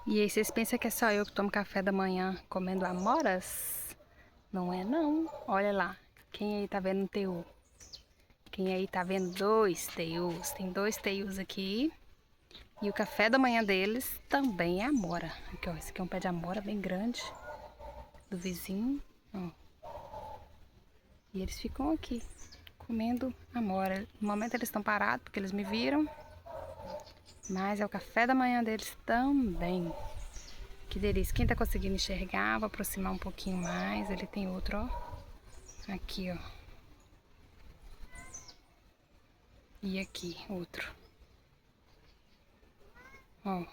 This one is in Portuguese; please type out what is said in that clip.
E aí vocês pensam que é só eu que tomo café da manhã comendo amoras? Não é não. Olha lá. Quem aí tá vendo um TU? Quem aí tá vendo dois TUs? Tem dois TUs aqui. E o café da manhã deles também é amora. Aqui, ó. Esse aqui é um pé de amora bem grande. Do vizinho. Ó. E eles ficam aqui, comendo amora. No momento eles estão parados porque eles me viram. Mas é o café da manhã deles também. Que delícia. Quem tá conseguindo enxergar, vou aproximar um pouquinho mais. Ele tem outro, ó. Aqui, ó. E aqui, outro. Ó.